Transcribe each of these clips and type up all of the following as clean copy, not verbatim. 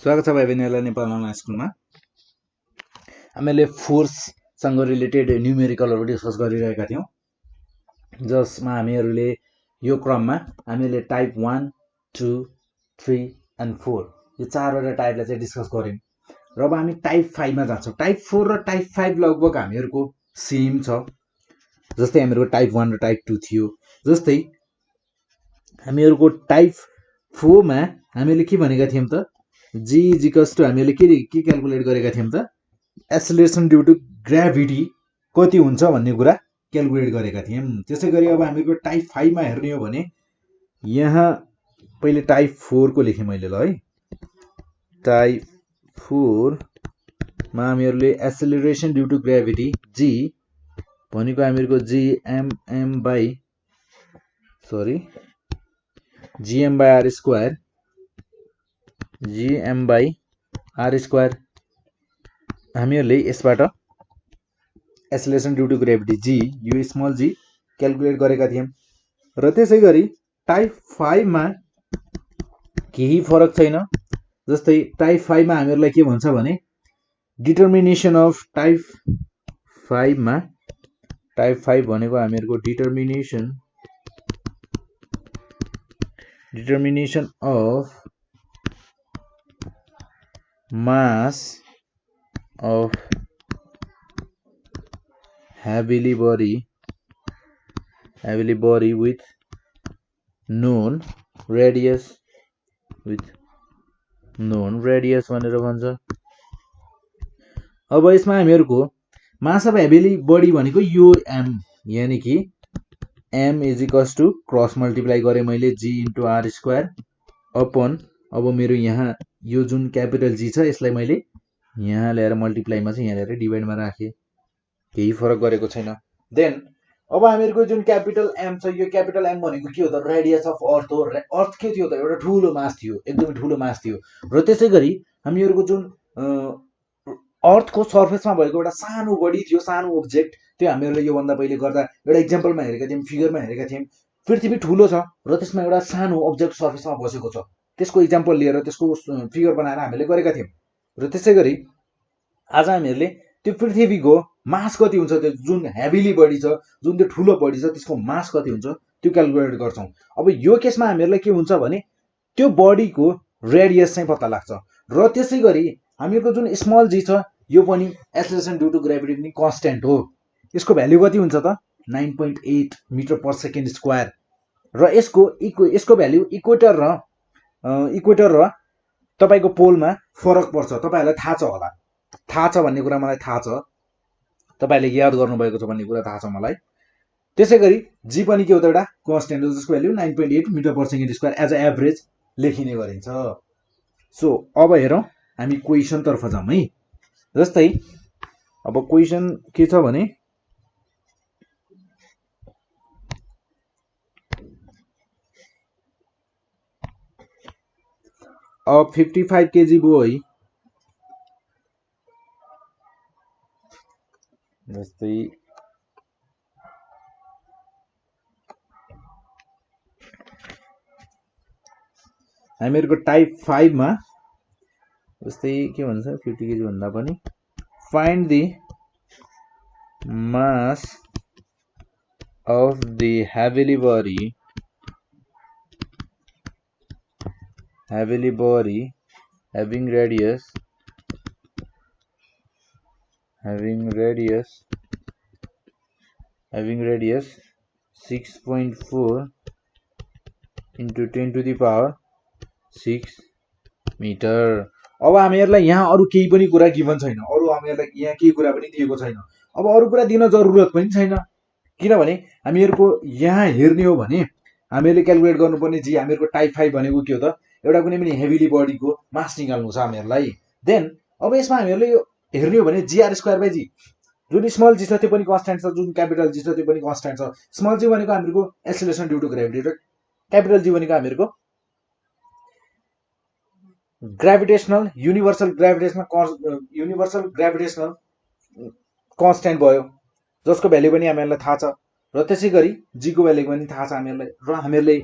स्वागत छ भाइ बहिनीहरूलाई नेपाल अनलाइन स्कुलमा। हामीले फोर्ससँग रिलेटेड न्युमेरिकलहरू डिस्कस गरिरहेका थियौँ, जसमा हामीहरूले यो क्रममा हामीले टाइप 1, 2, 3 एन्ड 4 यो चारवटा टाइपलाई चाहिँ डिस्कस गऱ्यौँ। र अब हामी टाइप 5 मा जान्छौँ। टाइप 4 र टाइप 5 लगभग हामीहरूको सेम छ, जस्तै हामीहरूको टाइप 1 र टाइप 2 थियो। जस्तै हामीहरूको टाइप 4 मा हामीले के भनेका थियौँ त, जी इजिकल्स टु हामीले के क्यालकुलेट गरेका थियौँ त, एक्सेलरेसन ड्यु टु ग्राभिटी कति हुन्छ भन्ने कुरा क्यालकुलेट गरेका थियौँ। त्यसै गरी अब हामीको टाइप 5 मा हेर्ने हो भने यहाँ पहिले टाइप 4 को लेखेँ मैले, ल है। टाइप 4 मा हामीहरूले acceleration due to gravity G भनेको हामीहरूको GM by R square, GM by R square हामीहरूले यसबाट acceleration due to gravity G यो स्मल जी क्यालकुलेट गरेका थियौँ। र त्यसै गरी टाइप 5 मा केही फरक छैन। जस्तै टाइप 5 मा हामीहरूलाई के भन्छ भने डिटर्मिनेसन अफ टाइप 5 मा, टाइप 5 भनेको हामीहरूको determination of mass of heavily body with known radius भनेर भन्छ। अब यसमा हामीहरूको मास अफ हेभिली बडी भनेको यो एम, यानी कि M is equals to cross multiply गरेँ मैले G into R square upon, अब मेरो यहाँ यो जुन क्यापिटल जी छ यसलाई मैले यहाँ ल्याएर मल्टिप्लाईमा चाहिँ यहाँ ल्याएर डिभाइडमा राखेँ, केही फरक गरेको छैन। देन अब हामीहरूको जुन क्यापिटल एम छ, यो क्यापिटल एम भनेको के हो त, रेडियस अफ अर्थ हो। अर्थ के थियो त, एउटा ठुलो मास थियो, एकदमै ठुलो मास थियो। र त्यसै गरी हामीहरूको जुन अर्थको सर्फेसमा भएको एउटा सानो बडी थियो, सानो ओब्जेक्ट, त्यो हामीहरूले योभन्दा पहिले गर्दा एउटा इक्जाम्पलमा हेरेका थियौँ, फिगरमा हेरेका थियौँ। पृथ्वी ठुलो छ र त्यसमा एउटा सानो अब्जेक्ट सर्फेसमा बसेको छ, त्यसको इक्जाम्पल लिएर त्यसको फिगर बनाएर हामीले गरेका थियौँ। र त्यसै गरी आज हामीहरूले त्यो पृथ्वीको मास कति हुन्छ, त्यो जुन हेभिली बडी छ, जुन त्यो ठुलो बडी छ, त्यसको मास कति हुन्छ त्यो क्यालकुलेट गर्छौँ। अब यो केसमा हामीहरूलाई के हुन्छ भने त्यो बडीको रेडियस चाहिँ पत्ता लाग्छ। र त्यसै गरी हामीहरूको जुन स्मल जी छ यो पनि एक्सेलरेसन ड्यु टु ग्राभिटी पनि कन्स्ट्यान्ट हो। यसको भ्याल्यु कति हुन्छ त, 9.8 मिटर पर सेकेन्ड स्क्वायर। र यसको भ्याल्यु इक्वेटर र तपाईँको पोलमा फरक पर्छ, तपाईँहरूलाई थाहा छ होला। थाहा छ भन्ने कुरा मलाई थाहा छ, तपाईँहरूले याद गर्नुभएको छ भन्ने कुरा थाहा छ मलाई। त्यसै गरी जी पनि के हो त, एउटा कन्स्ट्यान्ट हो जसको value 9.8 metre per second square as a average लेखिने गरिन्छ। सो अब हेरौँ हामी क्वेसन तर्फ जाउँ है। जस्तै अब क्वेसन के छ भने a 55 kg boy, जस्तै हामीहरूको टाइप 5 मा जस्तै के भन्छ 50 kg भन्दा पनि find the mass of the heavily body having radius 6.4 into 10 to the power 6 metre. अब हामीहरूलाई यहाँ अरू केही पनि कुरा गिभन छैन, अरू हामीहरूलाई यहाँ केही कुरा पनि दिएको छैन। अब अरू कुरा दिन जरुरत पनि छैन, किनभने हामीहरूको यहाँ हेर्ने हो भने हामीहरूले क्यालकुलेट गर्नुपर्ने जी हामीहरूको टाइप 5 भनेको के हो त, एउटा कुनै पनि हेभिली बडीको मास निकाल्नु छ हामीहरूलाई। देन अब यसमा हामीहरूले यो हेर्ने हो भने जिआर स्क्वायर बाई जी, जुन स्मल जी छ त्यो पनि कन्स्ट्यान्ट छ, जुन क्यापिटल जी छ त्यो पनि कन्स्ट्यान्ट छ। स्मल जी भनेको हामीहरूको एक्सेलरेसन ड्यु टु ग्राभिटी र क्यापिटल जी भनेको हामीहरूको युनिभर्सल ग्राभिटेसनल कन्स्ट्यान्ट भयो, जसको भ्याल्यु पनि हामीहरूलाई थाहा छ। र त्यसै गरी जी को भ्याल्यु पनि थाहा छ हामीहरूलाई। र हामीहरूले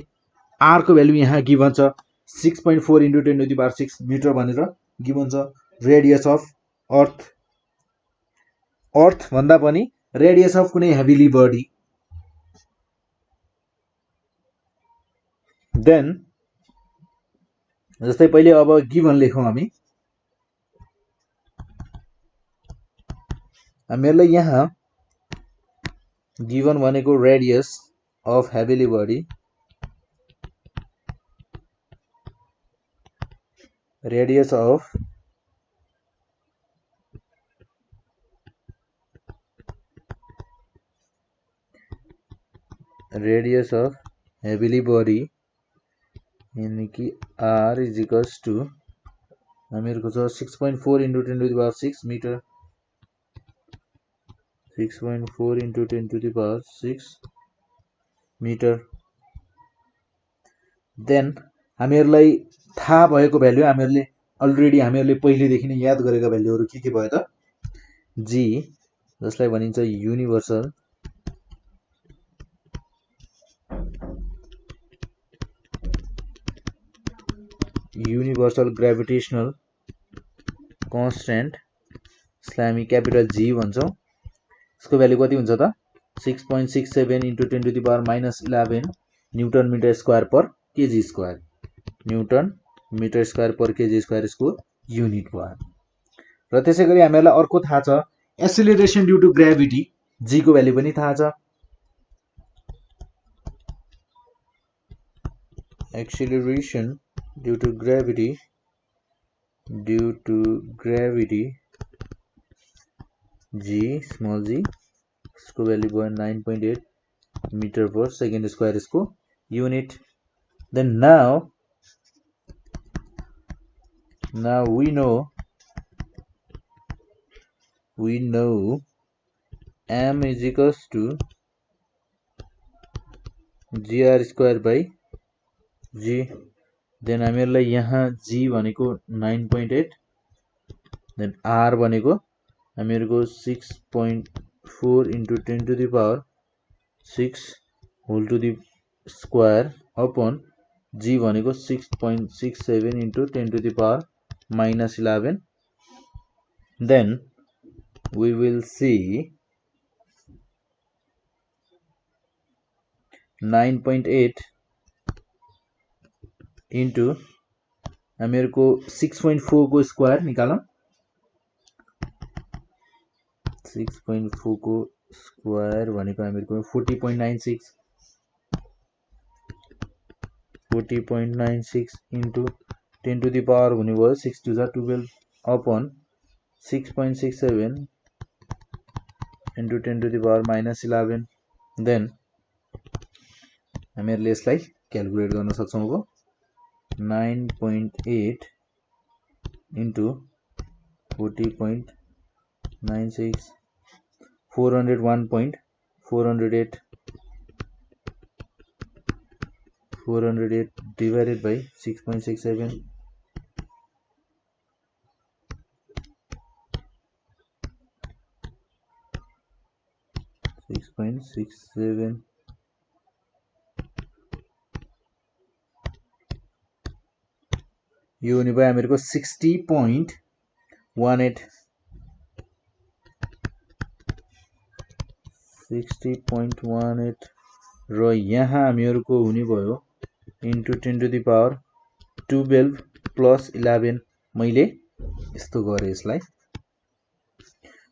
आर को भ्याल्यु यहाँ गिभन छ 6.4 into 10 to the power 6 metre भनेर गिभन छ रेडियस अफ अर्थ भन्दा पनि रेडियस अफ कुनै हेभिली बडी देन जस्तै पहिले अब गिभन लेखौँ हामीहरूलाई यहाँ गिभन भनेको radius of heavily body radius of heavily body यानी कि R इज इक्वल्स टू हामीहरूको छ 6.4 into 10 to the power 6 meter 6.4 into 10 to the power 6 meter then हामीहरूलाई थाहा भएको भ्यालु हामीहरूले अलरेडी हामीहरूले पहिलेदेखि नै याद गरेका भ्यालुहरू के भयो त G जसलाई भनिन्छ युनिभर्सल ग्रेभिटेशनल कांस्टेंट यसलाई हामी क्यापिटल G भन्छौं यसको भ्यालु कति हुन्छ त 6.67 into 10 to the power minus 11 newton metre square per KG square newton metre square per KG square यसको युनिट भयो र त्यसैगरी हामीलाई अर्को थाहा छ acceleration due to gravity G को भ्यालु पनि थाहा छ acceleration due to gravity G small G इसको वैल्यू भयो 9.8 मीटर पर सेकेंड स्क्वायर इसको unit then now we know m is equals to gr square by g then हामीहरुलाई यहाँ g भनेको 9.8 then r भनेको हामीहरुको 6.4 into 10 to the power 6 whole to the square upon g भनेको 6.67 into 10 to the power minus 11 then we will see 9.8 into हामीहरुको 6.4 को square निकालौं 6.4 को square भनेको हामीहरुको 40.96 into 10 to the power हुने भयो 6 to the 12 upon 6.67 into 10 to the power minus 11 then हामीहरुले यसलाई calculate गर्न सक्छौं अब 9.8 into 40.96 401.408 divided by 6.67 यो हुने भयो हामीहरुको 60.18 र यहाँ हामीहरुको हुने भयो into 10 to the power 12 plus 11 मैले यस्तो गरे यसलाई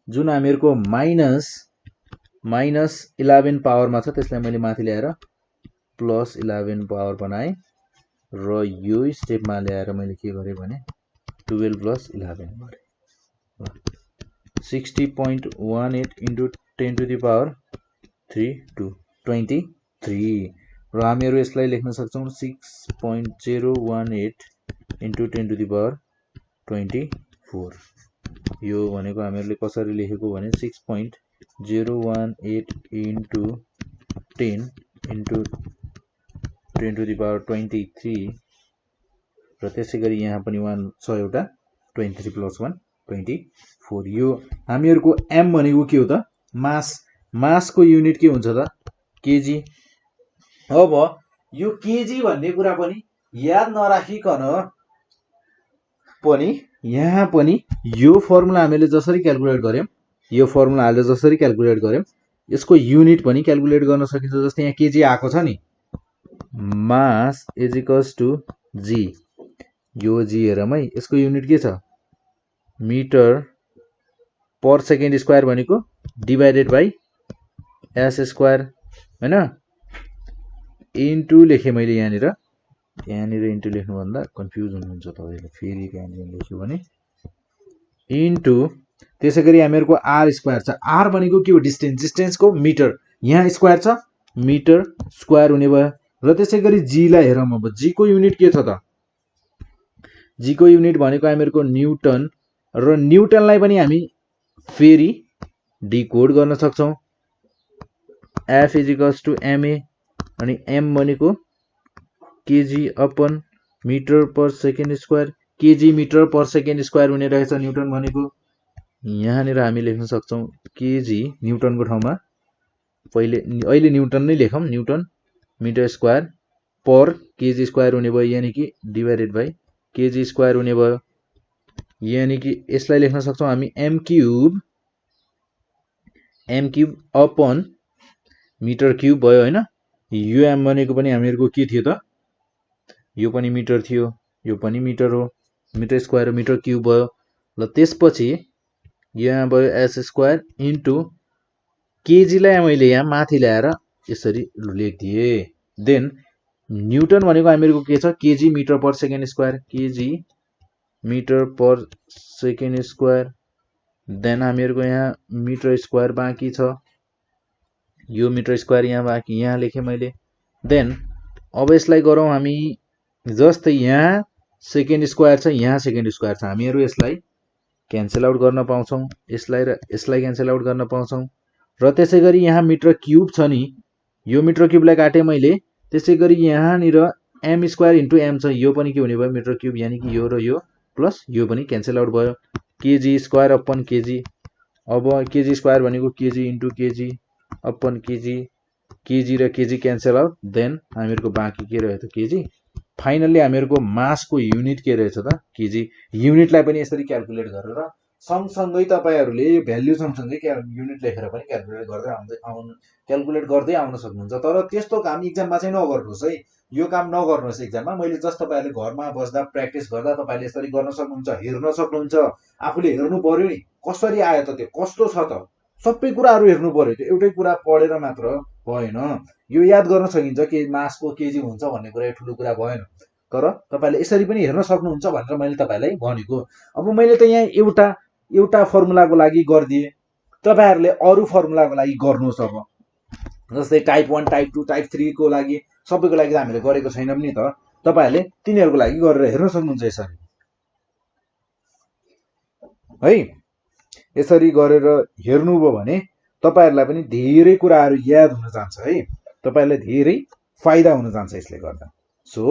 जुन हामीहरुको माइनस 11 पावर मा छ त्यसलाई मैले माथि ल्याएर प्लस 11 पावर बनाए र यो स्टेप मा ल्याएर मैले के गरे भने 12 plus 11 गरे 60.18 into 10 to the power 3 to 23 र हामीहरु यसलाई लेख्न सक्छौं 6.018 into 10 to the power 24 यो भनेको हामीहरुले कसरी लेखेको भने 6.018 into 10 into 10 to the power 23 र त्यसैगरी यहाँ पनि 1 छ एउटा 23 plus 1 24 यो हामीहरुको m भनेको के हो त मास को युनिट के हुन्छ त केजी अब यो केजी भन्ने कुरा पनि याद नराखिकन पनि यहाँ पनि यो फर्मुला हामीले जसरी क्याल्कुलेट गर्यौं, यो फर्मुला हालेर जसरी क्याल्कुलेट गर्यौं, यसको युनिट पनि क्याल्कुलेट गर्न सकिन्छ। जस्तै यहाँ केजी आएको छ नि, mass is equals two G, यो जी हेरौँ है, यसको युनिट के छ, मिटर पर सेकेन्ड स्क्वायर भनेको डिभाइडेड बाई एस स्क्वायर हैन, इन्टु लेखेँ मैले यहाँनिर इन्टु लेख्नुभन्दा कन्फ्युज हुनुहुन्छ तपाईँले, फेरि त्यहाँनिर लेख्यो भने इन्टु, त्यसै गरी हामीहरूको आर स्क्वायर छ, आर भनेको के हो, डिस्टेन्स, डिस्टेन्सको मिटर, यहाँ स्क्वायर छ, मिटर स्क्वायर हुने भयो। र त्यसै गरी जी लाई हेरौँ, अब जी को युनिट के छ त, जी को युनिट भनेको हामीहरूको न्युटन, र न्युटनलाई पनि हामी फेरि डिकोड गर्न सक्छौं, F is equals to MA, अनि एम भनेको KG upon metre per second square, KG metre per second square हुने रहेछ न्युटन भनेको। यहाँनिर हामी लेख्न सक्छौं केजी, न्युटनको ठाउँमा अहिले न्युटन नै लेखौं, newton metre square per KG square हुने भयो, यानी कि डिभाइडेड बाई केजी स्क्वायर हुने भयो, यानी कि यसलाई लेख्न सक्छौं हामी M cube upon metre cube भयो हैन। यो एम भनेको पनि हामीहरुको के थियो त, यो पनि मिटर थियो, यो पनि मिटर हो, मिटर स्क्वायर मिटर क्यूब भयो। ल त्यसपछि यहाँ भयो एस स्क्वायर इन्टु केजी लाई मैले यहाँ माथि ल्याएर यसरी लेखिदिए। देन न्युटन भनेको हामीहरुको के छ, KG metre per second square, KG metre per second square. Then हामीहरुको यहाँ मिटर स्क्वायर बाँकी छ, यो मिटर स्क्वायर यहाँ बाँकी, यहाँ लेखेँ मैले। देन अब यसलाई गरौँ हामी, जस्तै यहाँ सेकेन्ड स्क्वायर छ, यहाँ सेकेन्ड स्क्वायर छ, हामीहरु यसलाई क्यान्सल आउट गर्न पाउँछौं, यसलाई र यसलाई क्यान्सल आउट गर्न पाउँछौं। र त्यसै गरी यहाँ मिटर क्यूब छ नि, यो मिटर क्यूबलाई काटे मैले, त्यसै गरी यहाँनिर एम स्क्वायर इन्टु एम छ, यो पनि के हुने भयो मिटर क्यूब, यानी कि यो र यो प्लस यो पनि क्यान्सल आउट भयो, केजी स्क्वायर अपन केजी। अब केजी स्क्वायर भनेको KG into KG upon KG, KG र केजी क्यान्सल आउट, देन हामीहरुको बाँकी के रह्यो त केजी। फाइनल्ली हामीहरुको मासको युनिट के रहेछ त, केजी। युनिटलाई पनि यसरी क्याल्कुलेट गरेर सँगसँगै तपाईहरुले यो भ्यालु सँगसँगै युनिट लेखेर पनि क्याल्कुलेट गर्दै आउन सक्नुहुन्छ। तर त्यस्तो काम एक्जाममा चाहिँ नगर्नुहोस् है, यो काम नगर्नुहोस् एक्जाममा। मैले जस्ट तपाईहरुले घरमा बस्दा प्र्याक्टिस गर्दा तपाईले यसरी गर्न सक्नुहुन्छ, हेर्न सक्नुहुन्छ, आफूले हेर्नु पर्यो नि कसरी आयो त, त्यो कस्तो छ त, सबै कुराहरु हेर्नु पर्यो, त्यो एउटै कुरा पढेर मात्र भएन। यो याद गर्न सकिन्छ कि मासको केजी हुन्छ भन्ने कुरा ठुलो कुरा भएन, तर तपाईले यसरी पनि हेर्न सक्नुहुन्छ भनेर मैले तपाईलाई भनेको। अब मैले त यहाँ एउटा फर्मुलाको लागि गर्दिए, तपाईहरुले अरु फर्मुलाको लागि गर्नुहोस्। अब जस्तै टाइप 1 टाइप 2 टाइप 3 को लागि सबैको लागि त हामीले गरेको छैनौं नि त, तपाईहरुले तिनीहरुको लागि गरेर हेर्न सक्नुहुन्छ यसरी है। यसरी गरेर हेर्नुभयो भने तपाईहरुलाई पनि धेरै कुराहरु याद हुन जान्छ है, तपाईहरुलाई धेरै फाइदा हुन जान्छ यसले गर्दा। सो